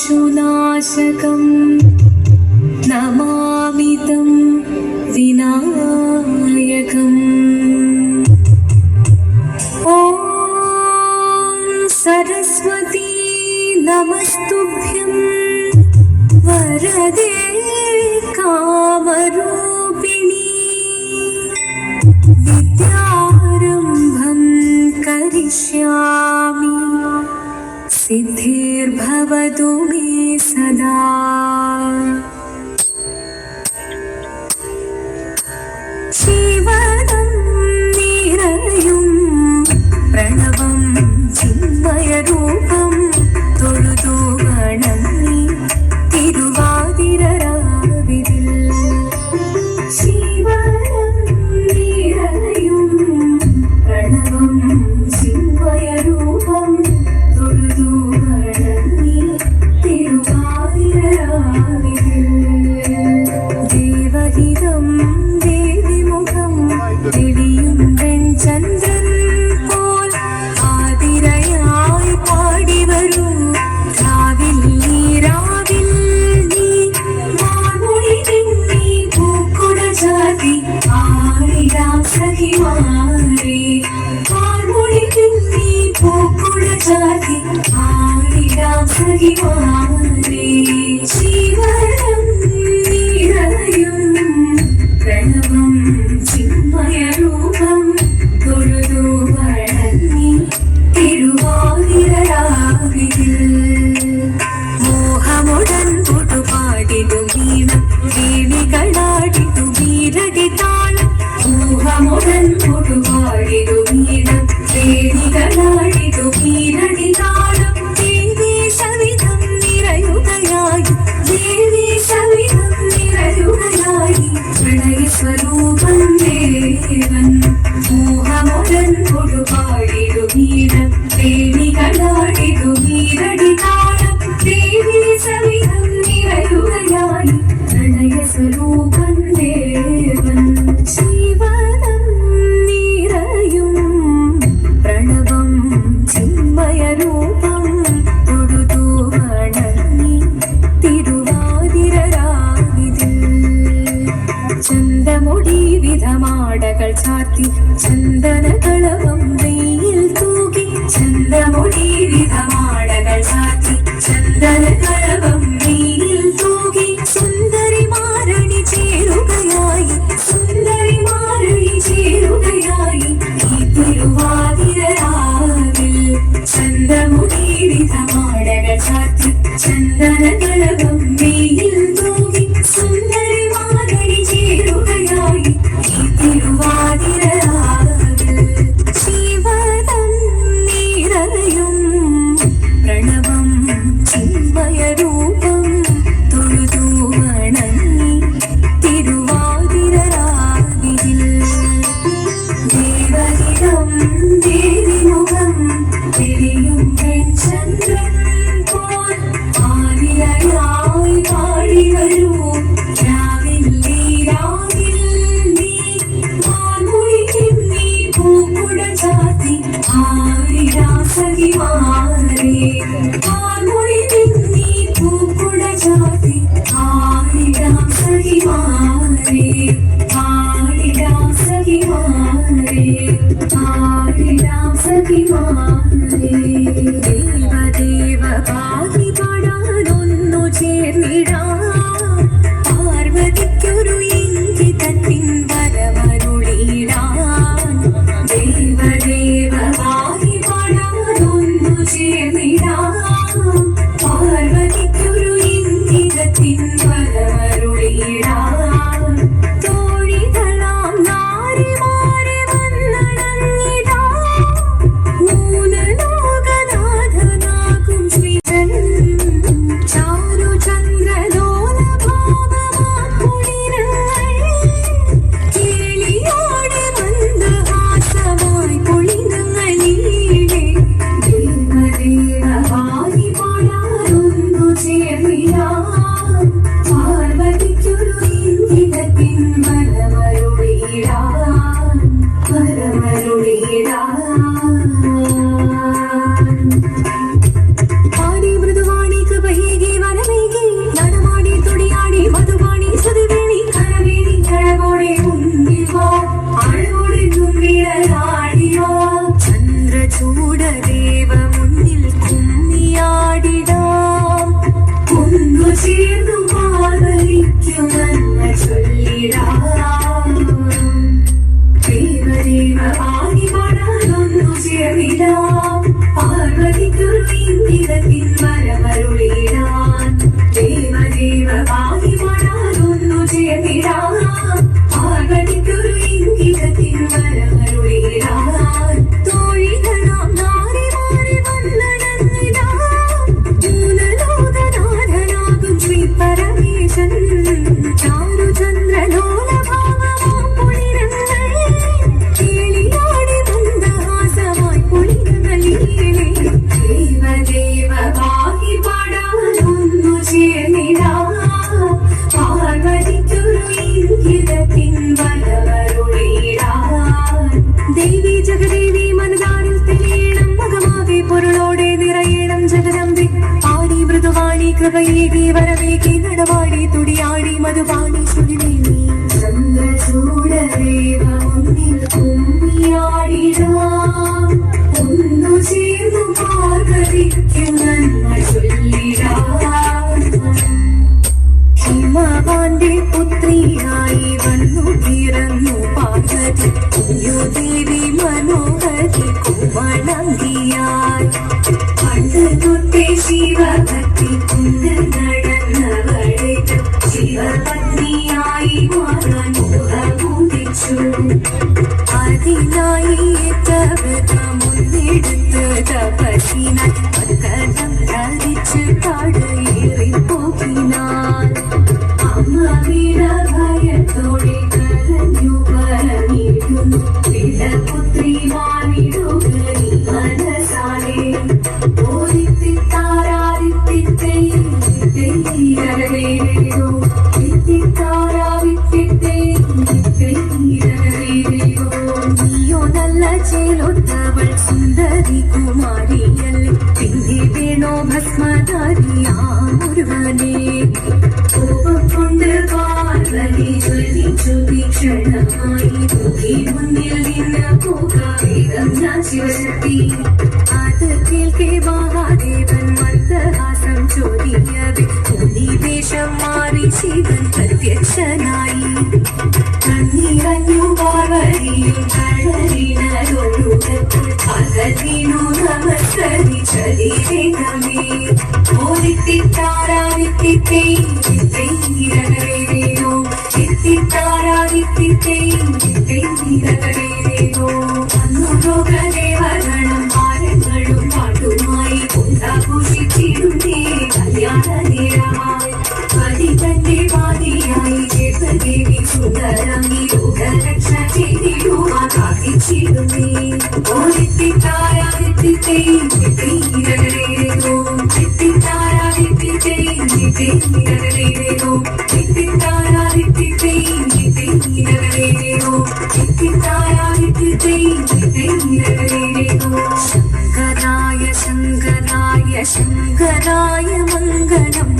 पशुनाशकं नमामि तं विनायकम्। ॐ सरस्वती नमस्तुभ्यं वरदे कामरूपिणी विद्यारम्भं करिष्यामि सिद्धिर्भवतु मे सदा। शिवनं निरयुं प्रणवं चिन्मयरूपं തൊഴുതു വണങ്ങി തിരുവാതിരരാവിതിൽ ശിവനം നിറയും പ്രണവം ചിന്മയരൂപം തൊഴുതു വണങ്ങി തിരുവാതിരരാവിതിൽ ദേവഹിതം ദേവിമുഖം തെളിയും വെൺചന്ദ്രൻ പോൽ ആതിരയായി പാടി വരൂ ശിവനം നിറയും പ്രണവം ചിന്മയരൂപം തൊഴുതു വണങ്ങി തിരുവാതിരരാവിതിൽ മോഹമുടൻ പൊട്ടുപാടിടും വീണം വീണികളാടിടു വീരടി താളം മോഹമുടൻ പൊട്ടുപാടിടു വീണം വീണികളാടിടു വീരടി താളം ദേവി സവിധം നിറയുകയായി ദേവി സവിധം നിറയുകയായി പ്രണയ സ്വരൂപം ദേവൻ മോഹമുടൻ പൊട്ടുപാടിടു വീണം വീണികളാടിടു വീരടി താളം ദേവി സവിധം നിറയുകയായി പ്രണയ സ്വരൂപം ദേവൻ ശിവനം നിറയും പ്രണവം ചിന്മയരൂപം തൊഴുതു വണങ്ങി തിരുവാതിരരാവിതിൽ ചന്തമുടി വിധമാടകൾ ചാർത്തി ചന്ദനകളവം വെയിൽ തൂകി ചന്തമുടി വിധമാടകൾ ചാർത്തി ചന്ദനകളവം വെയിൽ തൂകി സുന്ദരിമാരണി ചേരുകയായി സുന്ദരിമാരണി ചേരുകയായി ഈ തിരുവാതിരരാവിൽ ചന്തമുടി വിധമാടകൾ ചാർത്തി ചന്ദനകളവം വെയിൽ തൂകി സുന്ദരിമാരണി ചേരുകയായി ഈ തിരുവാതിരരാവിൽ ശിവനം നിറയും പ്രണവം ചിന്മയരൂപം തൊഴുതു വണങ്ങി തിരുവാതിരരാവിതിൽ ദേവഹിതം ദേവിമുഖം തെളിയും വെൺചന്ദ്രൻ പോൽ ആദിരയായി ചന്ദ്രചൂഡദേവ മുന്നിൽ കുമ്മിയാടിടാം ഒന്നു ചേർന്നു പാർവതിക്കു നന്മ ചൊല്ലിടാം ദേവദേവ ആദിപാടാനൊന്നു ചേർന്നിടാം പാർവതിക്കൊരു ഇന്ദിരത്തിൻ വരമരുളിടാൻ ദേവദേവ ആദിപാടാനൊന്നു ചേർന്നിടാം പാർവതിക്കൊരു ഇന്ദിരത്തിൻ വരമരുളിടാൻ തോഴികളാം നാരിമാരി വന്നടങ്ങിടാം മൂലലോകനാഥനാകും ശ്രീ പരമേശൻ ചാരുചന്ദ്രലോലഭാവമാം പൊളിരങ്ങൾ കേളിയാടി മന്ദഹാസമായി പൊളിരങ്ങളിലേ ദേവദേവ പാഹിപാടാനൊന്നു ചേർന്നിടാം പാർവതിക്കൊരു ഇന്ദിരത്തിൻ വരമരുളിടാൻ ദേവി ജഗദേവി മനതാരിൽ തെളിയണം മകമാകെ പൊരുളോടെ നിറയണം ജഗദമ്പി ആടി മൃദുവാണി കൃപയേകി വരവേകി നടവാടി തുടിയാടി മധുവാണി ശ്രുതിദേവി ചന്ദ്രചൂഡദേവ മുന്നിൽ കുമ്മിയാടിടാം ഒന്നു ചേർന്നു പാർവതിക്കു നന്മ ചൊല്ലിടാം ഹിമവാന്റെ പുത്രിയായി വന്നു പിറന്നു പാർവതി ദേവി മനോഹരി കുമളങ്കിയായി പണ്ട് തൊട്ടേ ശിവഭക്തി കൊണ്ട് നടന്നവളെ ശിവപത്നിയായി മാറാൻ മോഹമുദിച്ചു അതിനായി മുന്നെടുത്ത് തപസിനാൽ പകരം ധരിച്ച് കാടേറിപ്പോകിനാൻ ഭയത്തോടെ കരഞ്ഞു പറഞ്ഞിരുന്നു പുത്രി മാറിടുകനി മനസാലെ നീയോ നല്ല ചേലൊത്തവൾ സുന്ദരി കുമാരിയല്ലേ പിന്നെ വേണോ ഭസ്മധാരിയാമൊരുവനെ കോപം കൊണ്ട് പാർവതി ജ്വലിച്ചു തീക്ഷണമായി മുന്നിൽ നിന്ന് പോകാം ഞാൻ ശിവശക്തി അത് കേൾക്കെ മഹാദേവൻ മന്ദഹാസം ചോദിയവേ വേഷം മാറി ശിവൻ പ്രത്യക്ഷനായി കണ്ണീറഞ്ഞു പാർവതിയും കഴലിനൊഴുകത്തിൽ അകലിനു നമസ്കരിച്ചതിരേകമേ ഓദിത്തിത്താരാദിത്തിത്തേരോ എത്തിത്താരാദിത്തിത്തേരോ അന്നു ലോകദേവഗണം ഭാരങ്ങളും പാട്ടുമായി കൊണ്ടാഘോഷിച്ചിരുന്നേ കല്യാണ നേരമായി പതിതന്റെ വാദിയായി ചേർത്തദേവി സുന്ദരമി ലോകരക്ഷ ചെയ്തിടുവാൻ കാത്തിച്ചിടുന്നേ ഓദിത്തിത്താരാദിത്തിത്തേരോ എത്തിത്താരാദിത്തിത്തേരോ ശങ്കരായ ശങ്കരായ ശങ്കരായ മംഗളം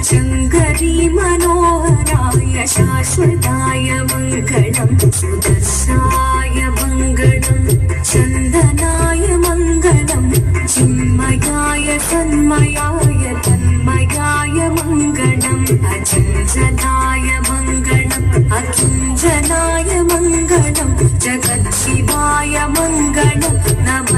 ശങ്കരീ മനോഹരായ ശാശ്വതായ മംഗളം സുദർശായ മംഗളം ചന്ദനായ മംഗളം ചിന്മയായ തന്മയായ തന്മയായ മംഗളം അചഞ്ചലായ മംഗളം അകിഞ്ചനായ മംഗളം ജഗത് ശിവായ മംഗളം നമോ